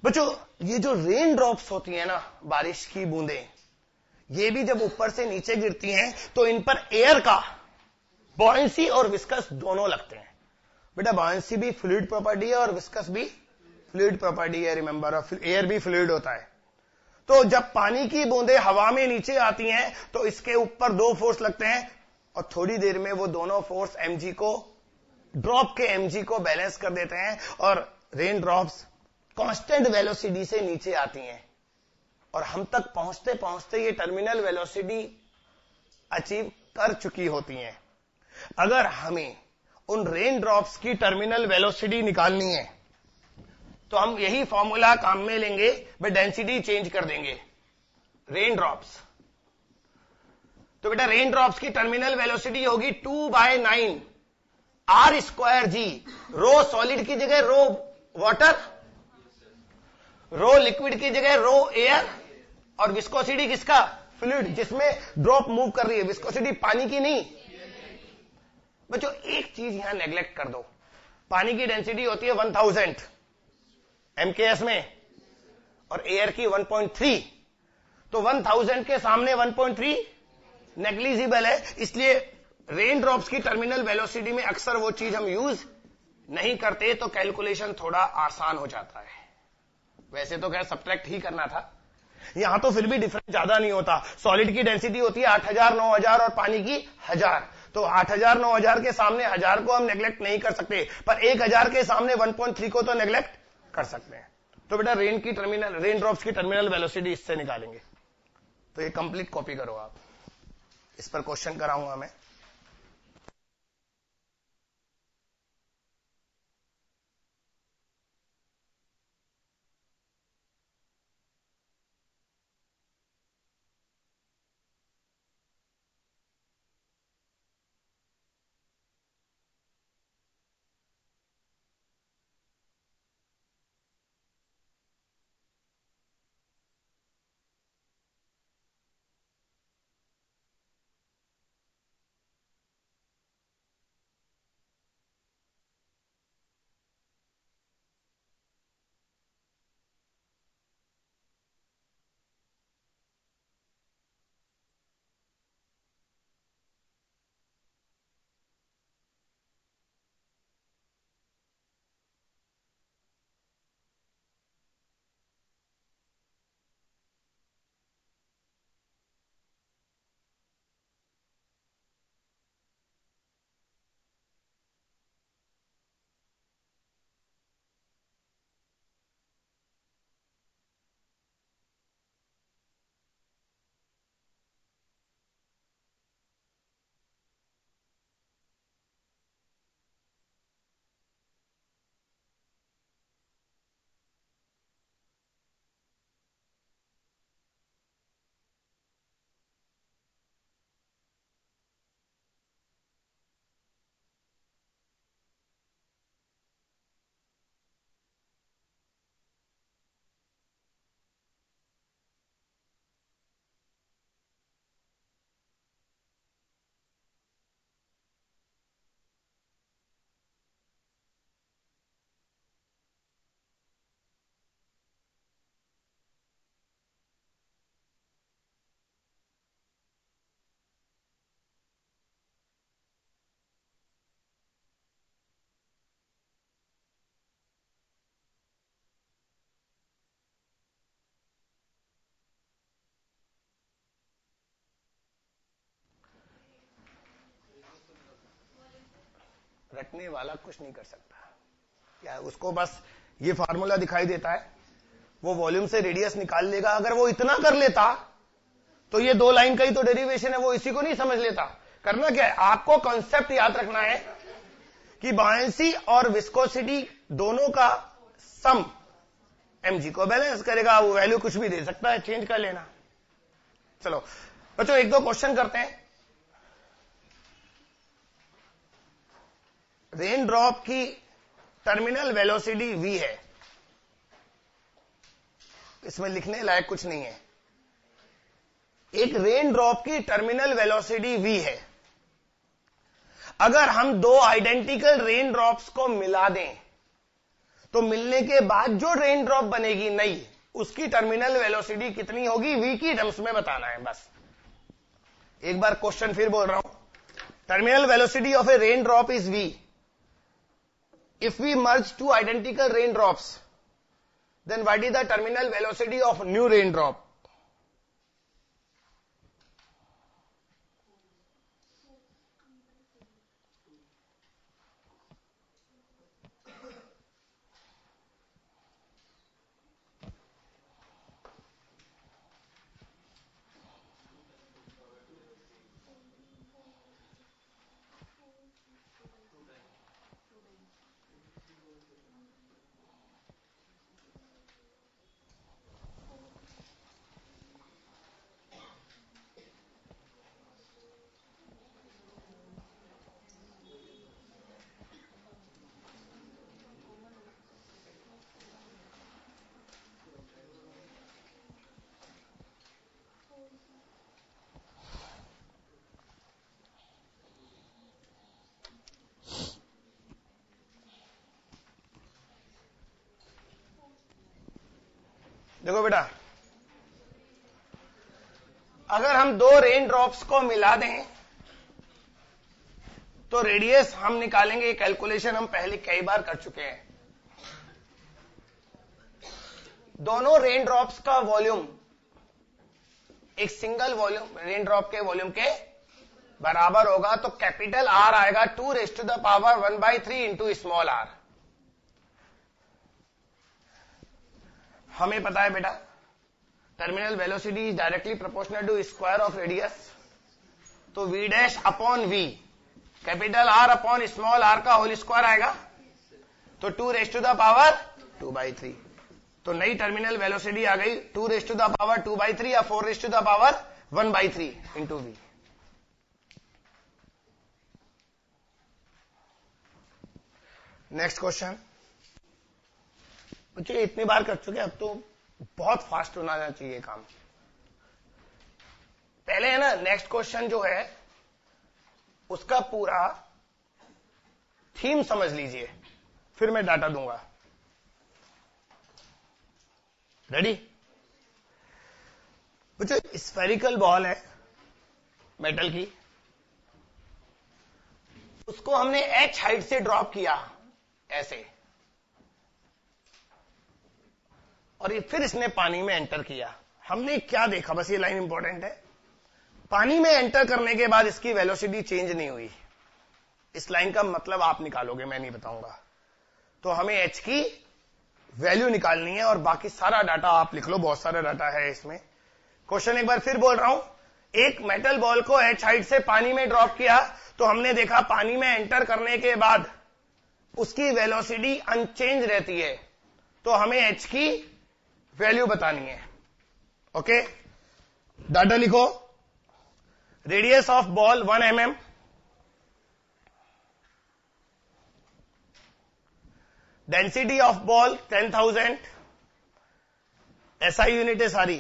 बच्चों, ये जो रेन ड्रॉप्स होती है ना, बारिश की बूंदें, ये भी जब ऊपर से नीचे गिरती हैं तो इन पर एयर का बॉयंसी और विस्कस दोनों लगते हैं। बेटा बॉयंसी भी फ्लूइड प्रॉपर्टी है और विस्कस भी फ्लूइड प्रॉपर्टी है, रिमेंबर, एयर भी फ्लूइड होता है। तो जब पानी की बूंदें हवा में नीचे आती हैं तो इसके ऊपर 2 फोर्स लगते हैं, और थोड़ी देर में वो दोनों फोर्स mg को, ड्रॉप के mg को बैलेंस कर देते हैं, और रेन ड्रॉप्स कांस्टेंट वेलोसिटी से नीचे आती हैं, और हम तक पहुंचते पहुंचते ये टर्मिनल वेलोसिटी अचीव कर चुकी होती हैं। अगर हमें उन रेन ड्रॉप्स की टर्मिनल वेलोसिटी निकालनी है तो हम यही फॉर्मूला काम में लेंगे, बट डेंसिटी चेंज कर देंगे। रेन ड्रॉप्स तो बेटा रेन ड्रॉप्स की टर्मिनल वेलोसिटी होगी 2/9 r square g. Rho solid की जगह रो वाटर, रो लिक्विड की जगह रो एयर, और विस्कोसिटी किसका? फ्लूइड, जिसमें ड्रॉप मूव कर रही है। विस्कोसिटी पानी की नहीं। बच्चों एक चीज यहां नेग्लेक्ट कर दो, पानी की डेंसिटी होती है 1000 MKS में और एयर की 1.3, तो 1000 के सामने 1.3 नेग्लिजिबल है। इसलिए रेन ड्रॉप्स की टर्मिनल वेलोसिटी में अक्सर वो चीज हम यूज नहीं करते, तो कैलकुलेशन थोड़ा आसान हो जाता है। वैसे तो खैर सब्ट्रैक्ट ही करना था, यहां तो फिर भी डिफरेंस ज्यादा नहीं होता। सॉलिड की डेंसिटी होती है 8000 9000 और पानी की 1000, तो 8000 9000 के सामने 1000 को हम नेग्लेक्ट नहीं कर सकते, पर 1000 के सामने 1.3 को तो नेग्लेक्ट कर सकते हैं। तो बेटा रेन ड्रॉप्स की टर्मिनल वेलोसिटी इससे निकालेंगे। तो ये कंप्लीट कॉपी करो आप, इस पर क्वेश्चन कराऊंगा मैं। रटने वाला कुछ नहीं कर सकता, क्या उसको बस ये फार्मूला दिखाई देता है, वो वॉल्यूम से रेडियस निकाल लेगा। अगर वो इतना कर लेता तो ये 2 लाइन का ही तो डेरिवेशन है, वो इसी को नहीं समझ लेता। करना क्या है, आपको कॉन्सेप्ट याद रखना है कि बायंसी और विस्कोसिटी दोनों का सम mg को बैलेंस करेगा। वो वैल्यू कुछ भी दे सकता है, चेंज कर लेना। चलो बच्चों एक दो क्वेश्चन करते हैं। रेन ड्रॉप की टर्मिनल वेलोसिटी v है, इसमें लिखने लायक कुछ नहीं है। एक रेन ड्रॉप की टर्मिनल वेलोसिटी v है। अगर हम 2 आइडेंटिकल रेन ड्रॉप्स को मिला दें तो मिलने के बाद जो रेन ड्रॉप बनेगी नई, उसकी टर्मिनल वेलोसिटी कितनी होगी, v की टर्म्स में बताना है बस। एक बार क्वेश्चन फिर बोल रहा हूं, terminal velocity of A rain drop is v। If we merge 2 identical raindrops, then what is the terminal velocity of new raindrop? देखो बेटा, अगर हम दो रेन ड्रॉप्स को मिला दें तो रेडियस हम निकालेंगे। ये कैलकुलेशन हम पहले कई बार कर चुके हैं। दोनों रेन ड्रॉप्स का वॉल्यूम एक सिंगल वॉल्यूम रेन ड्रॉप के वॉल्यूम के बराबर होगा, तो कैपिटल आर आएगा 2⁻⁴ इंटू स्मॉल आर। हमें पता है बेटा, terminal velocity is directly proportional to square of radius, तो v dash upon v, capital R upon small r का होल स्क्वायर आएगा, तो 2⁻²/3। तो नई टर्मिनल वेलोसिटी आ गई 2⁻² या 4⁻⁴ इंटू v। Next question. बच्चे इतनी बार कर चुके, अब तो बहुत फास्ट होना चाहिए काम। पहले है ना, नेक्स्ट क्वेश्चन जो है उसका पूरा थीम समझ लीजिए, फिर मैं डाटा दूंगा। रेडी? बच्चे स्फेरिकल बॉल है मेटल की, उसको हमने h हाइट से ड्रॉप किया ऐसे, और ये फिर इसने पानी में एंटर किया। हमने क्या देखा, बस ये लाइन इंपॉर्टेंट है, पानी में एंटर करने के बाद इसकी वेलोसिटी चेंज नहीं हुई। इस लाइन का मतलब आप निकालोगे, मैं नहीं बताऊंगा। तो हमें h की वैल्यू निकालनी है और बाकी सारा डाटा आप लिख लो, बहुत सारा डाटा है इसमें। क्वेश्चन एक बार फिर बोल रहा हूं, एक मेटल बॉल को h हाइट से पानी में ड्रॉप किया, तो हमने देखा पानी में एंटर करने के बाद उसकी वेलोसिटी अनचेंज रहती है, तो हमें h की वैल्यू बतानी है। ओके, डाटा लिखो। Radius of ball 1 mm, density of ball 10,000, SI unit है सारी,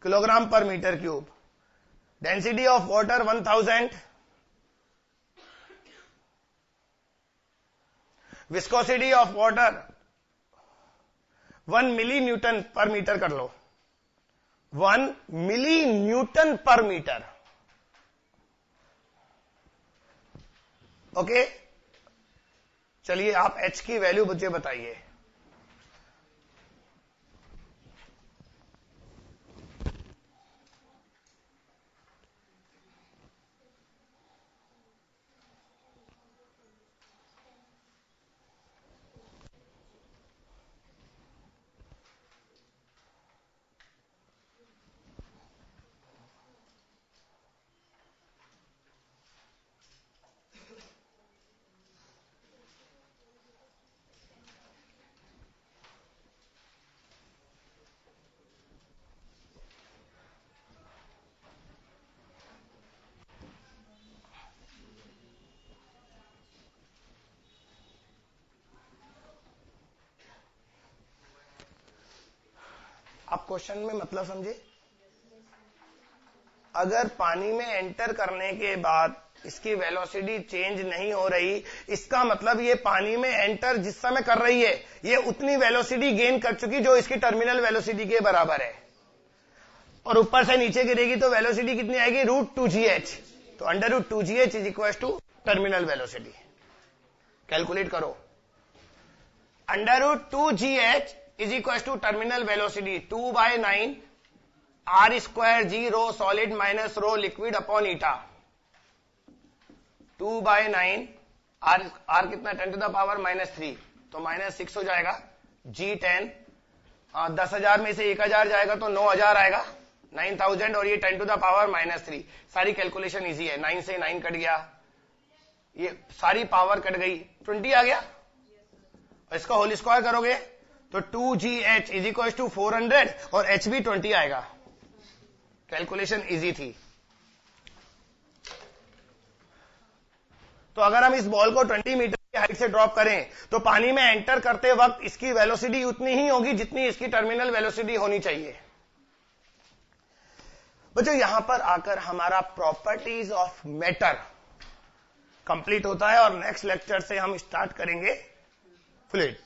kilogram per metre cube. Density of water 1000, viscosity of water 1 milli newton per metre कर लो, 1 milli newton per metre. Okay, चलिए आप h की value मुझे बताइए। आप क्वेश्चन में मतलब समझे? अगर पानी में एंटर करने के बाद इसकी वेलोसिटी चेंज नहीं हो रही, इसका मतलब ये पानी में एंटर जिस समय कर रही है ये उतनी वेलोसिटी गेन कर चुकी जो इसकी टर्मिनल वेलोसिटी के बराबर है, और ऊपर से नीचे गिरेगी तो वेलोसिटी कितनी आएगी, √2gh। तो √2gh is equal to terminal velocity. Calculate करो, √2gh is equal to terminal velocity 2/9 r² rho solid minus rho liquid upon eta. 2/9 r कितना, 10⁻⁻³ तो -6 हो जाएगा। G10 10,000 में से 1,000 जाएगा तो 9,000 आएगा, 9,000, और ये 10⁻⁻³ सारी कैलकुलेशन इजी है। 9 से 9 कट गया, ये सारी पावर कट गई, 20 आ गया। और इसका होल स्क्वायर करोगे तो 2gh इज इक्वल टू 400 और h भी 20 आएगा। कैलकुलेशन इजी थी। तो अगर हम इस बॉल को 20 मीटर की हाइट से ड्रॉप करें तो पानी में एंटर करते वक्त इसकी वेलोसिटी उतनी ही होगी जितनी इसकी टर्मिनल वेलोसिटी होनी चाहिए। बच्चों यहां पर आकर हमारा प्रॉपर्टीज ऑफ मैटर कंप्लीट होता है और नेक्स्ट लेक्चर से हम स्टार्ट करेंगे फ्लूइड।